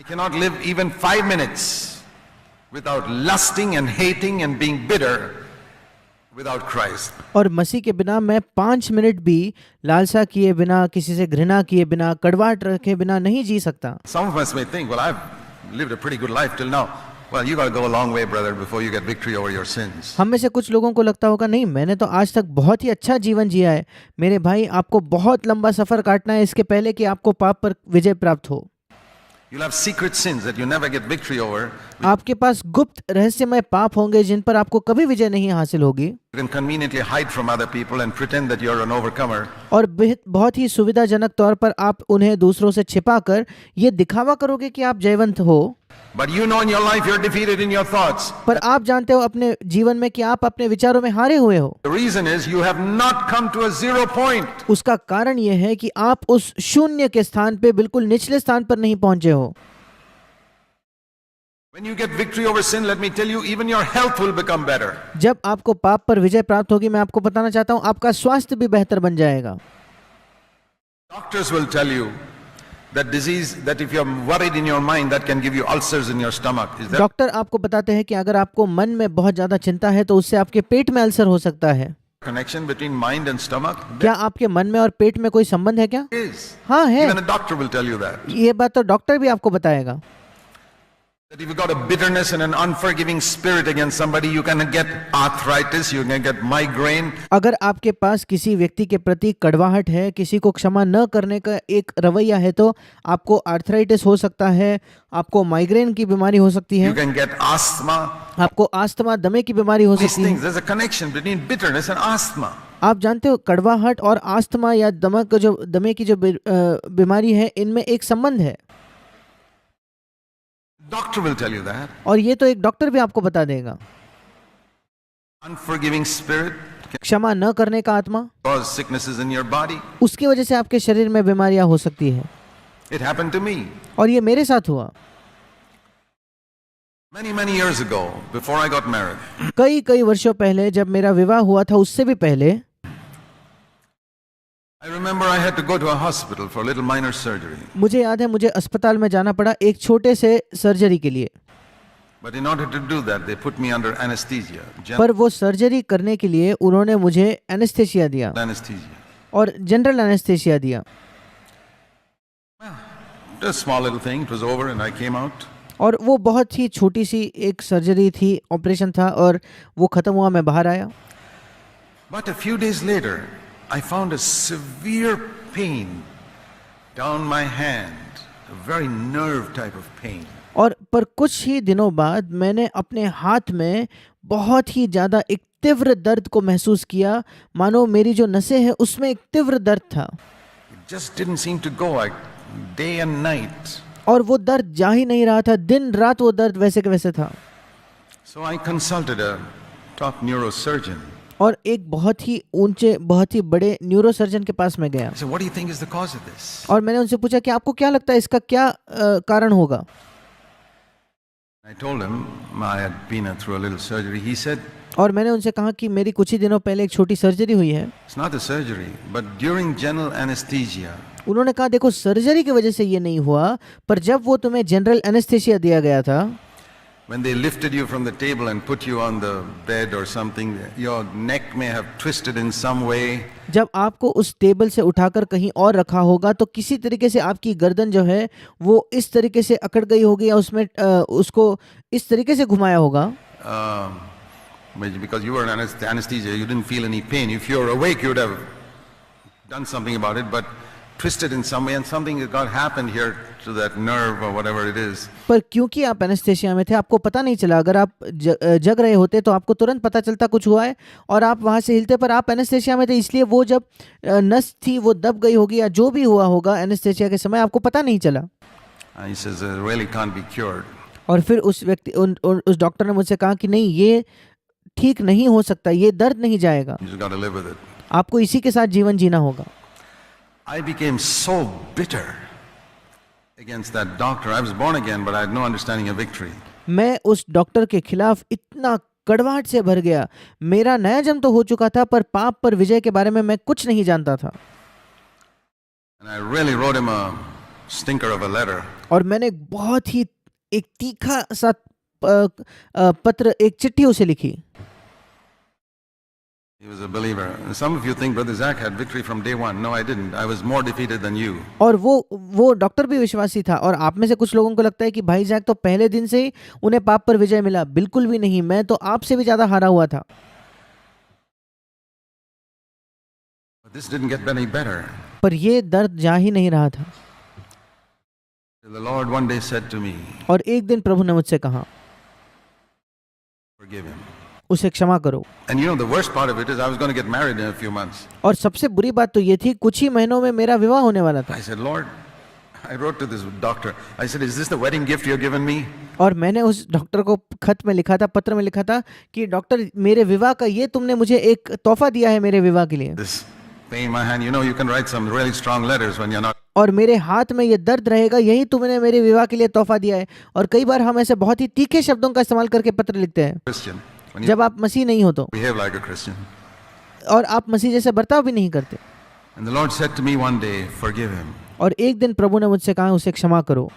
cannot live even 5 minutes without lusting and hating and being bitter without Christ. और मसीह के बिना मैं 5 minute भी लालसा किए बिना, किसी से घृणा किए बिना, कड़वाहट रखे बिना नहीं जी सकता। Some of us may think, well, I've lived a pretty good life till now. Well, you got to go a long way, brother, before you get victory over your sins. हम में से कुछ लोगों को लगता होगा, नहीं, मैंने तो आज तक बहुत ही अच्छा जीवन जिया है। मेरे भाई, आपको बहुत लंबा सफर काटना है इसके पहले कि आपको पाप पर विजय प्राप्त हो। You'll have secret sins that you never get victory over. आपके पास गुप्त रहस्यमय पाप होंगे जिन पर आपको कभी विजय नहीं हासिल होगी। You can conveniently hide from other people and pretend that you're an overcomer. और बहुत ही सुविधाजनक तौर पर आप उन्हें दूसरों से छिपाकर ये दिखावा करोगे कि आप जयवंत हो। But you know in your life you're defeated in your thoughts. पर आप जानते हो अपने जीवन में कि आप अपने विचारों में हारे हुए हो। The reason is you have not come to a zero point. उसका कारण यह है कि आप उस शून्य के स्थान पे, बिल्कुल निचले स्थान पर नहीं पहुंचे हो। When you get victory over sin, let me tell you, even your health will become better. जब आपको पाप पर विजय प्राप्त होगी, मैं आपको बताना चाहता हूं, आपका स्वास्थ्य भी बेहतर बन जाएगा। Doctors will tell you that disease, that if you're worried in your mind, that can give you ulcers in your stomach. Is that? Doctor आपको बताते हैं कि अगर आपको मन में बहुत ज्यादा चिंता है तो उससे आपके पेट में अल्सर हो सकता है। Connection between mind and stomach? क्या आपके मन में और पेट में कोई संबंध है क्या? Is. हाँ है। Even a doctor will tell you that. ये बात तो डॉक्टर भी आपको बताएगा। That if you've got a bitterness and an unforgiving spirit against somebody, you can get arthritis, you can get migraine. अगर आपके पास किसी व्यक्ति के प्रति कड़वाहट है, किसी को क्षमा न करने का एक रवैया है, तो आपको आर्थराइटिस हो सकता है, आपको माइग्रेन की बीमारी हो सकती है, You can get asthma. आपको अस्थमा, दमे की बीमारी हो These सकती है। things, there's a connection between bitterness and asthma. आप जानते हो कड़वाहट और अस्थमा या दमे की जो बीमारी है, इनमें एक संबंध है। Doctor will tell you that. और ये तो एक डॉक्टर भी आपको बता देगा। Unforgiving spirit can क्षमा न करने का आत्मा, cause sicknesses in your body. उसकी वजह से आपके शरीर में बीमारियां हो सकती है। It happened to me. और ये मेरे साथ हुआ। Many years ago, before I got married. कई वर्षों पहले, जब मेरा विवाह हुआ था, उससे भी पहले I remember I had to go to a hospital for a little minor surgery. मुझे याद है, मुझे अस्पताल में जाना पड़ा एक छोटे से सर्जरी के लिए। But in order to do that, they put me under anesthesia. पर वो सर्जरी करने के लिए उन्होंने मुझे एनेस्थेसिया दिया Anesthesia. और जनरल एनेस्थेसिया दिया। Just a small little thing. It was over and I came out. और वो बहुत ही छोटी सी एक सर्जरी थी, ऑपरेशन था, और वो खत्म हुआ, मैं बाहर आया। But a few days later, I found a severe pain down my hand, a very nerve type of pain. और पर कुछ ही दिनों बाद मैंने अपने हाथ में बहुत ही ज़्यादा एक तीव्र दर्द को महसूस किया, मानो मेरी जो नसें हैं उसमें एक तीव्र दर्द था। It just didn't seem to go, like day and night. और वो दर्द जा ही नहीं रहा था, दिन रात वो दर्द वैसे के वैसे था। So I consulted a top neurosurgeon. और एक बहुत ही ऊंचे, बहुत ही बड़े न्यूरोसर्जन के पास में गया। I said, what do you think is the cause of this? और मैंने उनसे पूछा कि आपको क्या लगता है इसका क्या कारण होगा? I told him I had been through a little surgery. He said, और मैंने उनसे कहा कि मेरी कुछ ही दिनों पहले एक छोटी सर्जरी हुई है। it's not a surgery, but during general anesthesia, उन्होंने कहा, देखो, सर्जरी की वजह से ये नहीं हुआ, पर जब वो तुम्हें जनरल एनेस्थेसिया दिया गया था, when they lifted you from the table and put you on the bed or something, your neck may have twisted in some way. जब आपको उस टेबल से उठाकर कहीं और रखा होगा तो किसी तरीके से आपकी गर्दन जो है वो इस तरीके से अकड़ गई होगी, या उसमें उसको इस तरीके से घुमाया होगा। Because you were in anesthesia, you didn't feel any pain. If you were awake, you would have done something about it, but twisted in some way, and something that got happened here to that nerve or whatever it is. पर क्योंकि आप anaesthesia में थे, आपको पता नहीं चला। अगर आप जग रहे होते तो आपको तुरंत पता चलता कुछ हुआ है, और आप वहां से हिलते, पर आप एनेस्थेसिया में थे, इसलिए वो जब नस थी वो दब गई होगी, या जो भी हुआ होगा एनेस्थेसिया के समय, आपको पता नहीं चला। He says it really can't be cured. और फिर उस व्यक्ति उस डॉक्टर ने मुझसे कहा कि नहीं, ये ठीक नहीं हो सकता, ये दर्द नहीं जाएगा, You just got to live with it. आपको इसी के साथ जीवन जीना होगा। I became so bitter against that doctor. I was born again, but I had no understanding of victory. मैं उस डॉक्टर के खिलाफ इतना कड़वाहट से भर गया। मेरा नया जन्म तो हो चुका था, पर पाप पर विजय के बारे में मैं कुछ नहीं जानता था। And I really wrote him a stinker of a letter. और मैंने बहुत ही एक तीखा सा पत्र, एक चिट्ठी उसे लिखी. He was a believer. Some of you think Brother Zach had victory from day one. No, I didn't. I was more defeated than you. और वो डॉक्टर भी विश्वासी था, और आप में से कुछ लोगों को लगता है कि भाई जैक तो पहले दिन से ही उन्हें पाप पर विजय मिला. बिल्कुल भी नहीं, मैं तो आपसे भी ज्यादा हारा हुआ था. But this didn't get any better. पर ये दर्द जा ही नहीं रहा था. The Lord one day said to me, और एक दिन प्रभु ने मुझसे कहा, forgive him. उसे क्षमा करो. And you know, the worst part of it is I was going to get married in a few months. और सबसे बुरी बात तो ये थी, कुछ ही महीनों में मेरा विवाह होने वाला था. I said, Lord, I wrote to this doctor. I said, is this the wedding gift you're given me? और मैंने उस डॉक्टर को खत में लिखा था, पत्र में लिखा था कि डॉक्टर, मेरे विवाह का ये तुमने मुझे एक तोहफा दिया है मेरे विवाह के लिए. This pain in my hand, you know, you can write some really strong letters when you're not और मेरे हाथ में ये दर्द रहेगा, यही तुमने मेरे विवाह के लिए तोहफा दिया है. और कई बार हम ऐसे बहुत ही तीखे शब्दों का इस्तेमाल करके पत्र लिखते हैं Christian. When you जब आप मसीह नहीं हो तो, behave like a Christian. और आप मसीह जैसे बर्ताव भी नहीं करते. And the Lord said to me one day, forgive him. और एक दिन प्रभु ने मुझसे कहा, उसे क्षमा करो.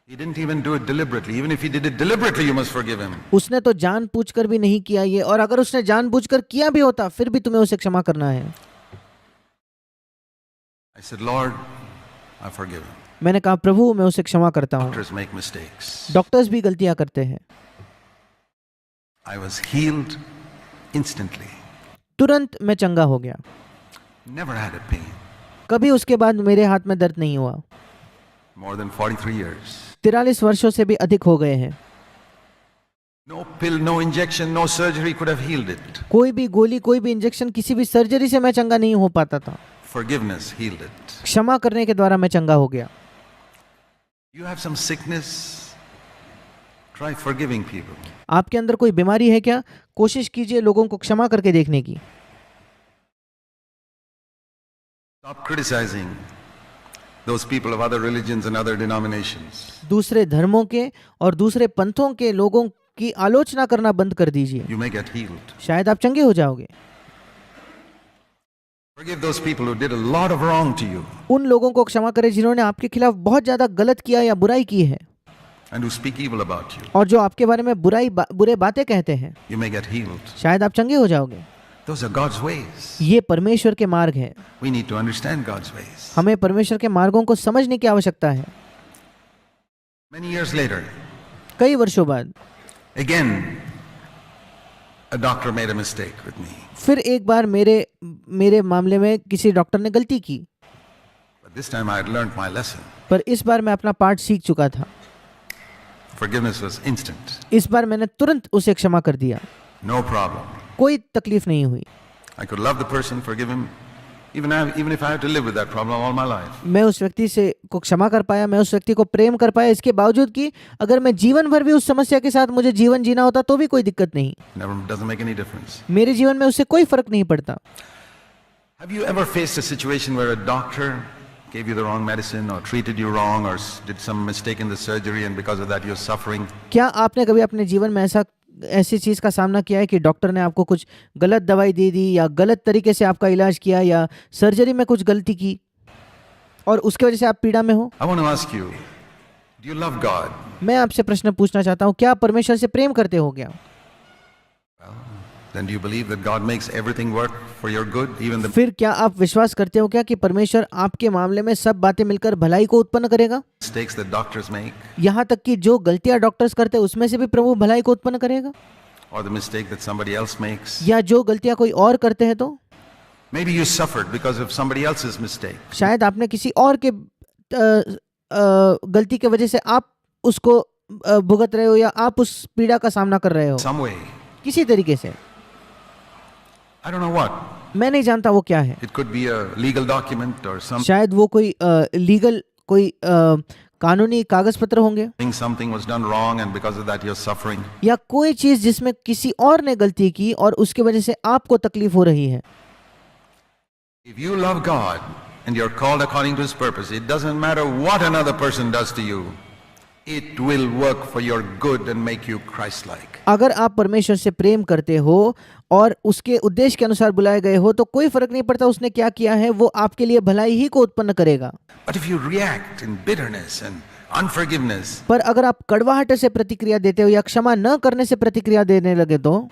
He didn't even do it deliberately. Even if he did it deliberately, you must forgive him. उसने तो जानबूझकर भी नहीं किया ये, और अगर उसने जानबूझकर किया भी होता फिर भी तुम्हें उसे क्षमा करना है. I said, Lord, I forgive him. मैंने कहा, प्रभु मैं उसे क्षमा करता हूँ. Doctors make mistakes. डॉक्टर्स भी गलतियां करते हैं. I was healed instantly. तुरंत मैं चंगा हो गया. Never had a pain. कभी उसके बाद मेरे हाथ में दर्द नहीं हुआ. More than 43 years. 43 वर्षों से भी अधिक हो गए हैं. No pill, no injection, no surgery could have healed it. कोई भी गोली, कोई भी इंजेक्शन, किसी भी सर्जरी से मैं चंगा नहीं हो पाता था. Forgiveness healed it. क्षमा करने के द्वारा मैं चंगा हो गया. You have some sickness? Try forgiving people. आपके अंदर कोई बीमारी है क्या? कोशिश कीजिए लोगों को क्षमा करके देखने की. Stop criticizing those people of other religions and other denominations. दूसरे धर्मों के और दूसरे पंथों के लोगों की आलोचना करना बंद कर दीजिए. You may get healed. शायद आप चंगे हो जाओगे. Forgive those people who did a lot of wrong to you उन लोगों को क्षमा करें जिन्होंने आपके खिलाफ बहुत ज्यादा गलत किया या बुराई की है, and who speak evil about you. और जो आपके बारे में बुरे बातें कहते हैं. You may get healed. शायद आप चंगे हो जाओगे. Those are God's ways. ये परमेश्वर के मार्ग हैं. We need to understand God's ways. हमें परमेश्वर के मार्गों को समझने की आवश्यकता है. Many years later, कई वर्षों बाद again, a doctor made a mistake with me. फिर एक बार मेरे मामले में किसी डॉक्टर ने गलती की. But this time I had learned my lesson. पर इस बार मैं अपना पाठ सीख चुका था. Forgiveness was instant. इस बार मैंने तुरंत उसे क्षमा कर दिया. No problem. कोई तकलीफ नहीं हुई. I could love the person, forgive him, even if I have to live with that problem all my life. मैं उस व्यक्ति से को क्षमा कर पाया, मैं उस व्यक्ति को प्रेम कर पाया, इसके बावजूद कि अगर मैं जीवन भर भी उस समस्या के साथ मुझे जीवन जीना होता तो भी कोई दिक्कत नहीं. Never doesn't make any difference. मेरे जीवन में उससे कोई फर्क नहीं पड़ता. Have you ever faced a situation where a doctor gave you the wrong medicine or treated you wrong or did some mistake in the surgery and because of that you're suffering? क्या आपने कभी अपने जीवन में ऐसी चीज का सामना किया है कि डॉक्टर ने आपको कुछ गलत दवाई दे दी या गलत तरीके से आपका इलाज किया या सर्जरी में कुछ गलती की और उसकी वजह से आप पीड़ा में हो? I want to ask you, do you love God? मैं आपसे प्रश्न पूछना चाहता हूँ, क्या आप परमेश्वर से प्रेम करते हो क्या? Then do you believe that God makes everything work for your good, even the फिर क्या आप विश्वास करते हो क्या कि परमेश्वर आपके मामले में सब बातें मिलकर भलाई को उत्पन्न करेगा? mistakes that doctors make यहाँ तक कि जो गलतियां डॉक्टर्स करते हैं उसमें से भी प्रभु भलाई को उत्पन्न करेगा? or the mistake that somebody else makes? या जो गलतियां कोई और करते हैं तो? Maybe you suffered because of somebody else's mistake. शायद आपने किसी और के गलती की वजह से आप उसको भुगत रहे हो या आप उस पीड़ा का सामना कर रहे हो Some way. किसी तरीके से. I don't know what. मैं नहीं जानता वो क्या है. It could be a legal document or शायद वो कोई लीगल कोई कानूनी कागज पत्र होंगे something was done wrong and because of that you're suffering. या कोई चीज जिसमें किसी और ने गलती की और उसकी वजह से आपको तकलीफ हो रही है. If you love God and you're called according to His purpose, it doesn't matter what another person does to you. it will work for your good and make you Christ-like. अगर आप परमेश्वर से प्रेम करते हो और उसके उद्देश्य के अनुसार बुलाए गए हो तो कोई फर्क नहीं पड़ता उसने क्या किया है, वो आपके लिए भलाई ही को उत्पन्न करेगा। But if you react in bitterness and unforgiveness, पर अगर आप कड़वाहट से प्रतिक्रिया देते हो या क्षमा न करने से प्रतिक्रिया देने लगे तो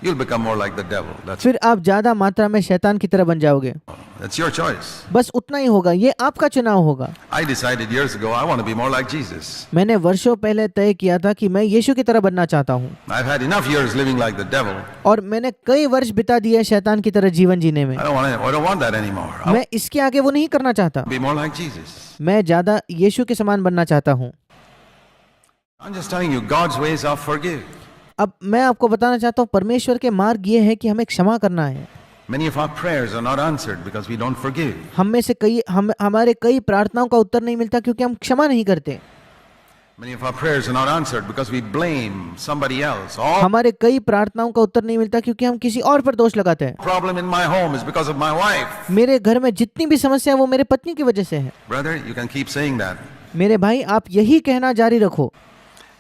you'll become more like the devil. फिर आप ज्यादा मात्रा में शैतान की तरह बन जाओगे। That's your choice. बस उतना ही होगा, ये आपका चुनाव होगा। I decided years ago I want to be more like Jesus. मैंने वर्षों पहले तय किया था कि मैं यीशु की तरह बनना चाहता हूँ I've had enough years living like the devil. और मैंने कई वर्ष बिता दिए शैतान की तरह जीवन जीने में। I don't want that anymore. I मैं इसके आगे वो नहीं करना चाहता। want to be more like Jesus. मैं ज्यादा यीशु के समान बनना चाहता हूँ। I'm just telling you, God's ways are forgive. अब मैं आपको बताना चाहता हूँ परमेश्वर के मार्ग ये है कि हमें क्षमा करना है। Many of our prayers are not answered because we don't forgive. हम में से हमारे कई प्रार्थनाओं का उत्तर नहीं मिलता क्योंकि हम क्षमा नहीं करते। Many of our prayers are not answered because we blame somebody else. All हमारे कई प्रार्थनाओं का उत्तर नहीं मिलता क्योंकि हम किसी और पर दोष लगाते हैं। problem in my home is because of my wife. मेरे घर में जितनी भी समस्या है वो मेरे पत्नी की वजह से है। Brother, you can keep saying that. मेरे भाई, आप यही कहना जारी रखो।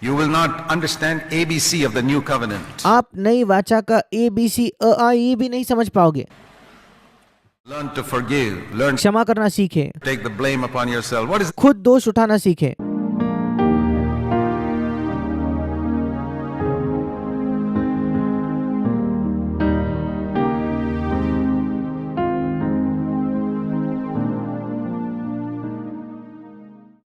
You will not understand ABC of the new covenant. आप नई वाचा का ABC AIE भी नहीं समझ पाओगे। Learn to forgive. Learn to क्षमा करना सीखे, take the blame upon yourself. What is खुद दोष उठाना सीखे।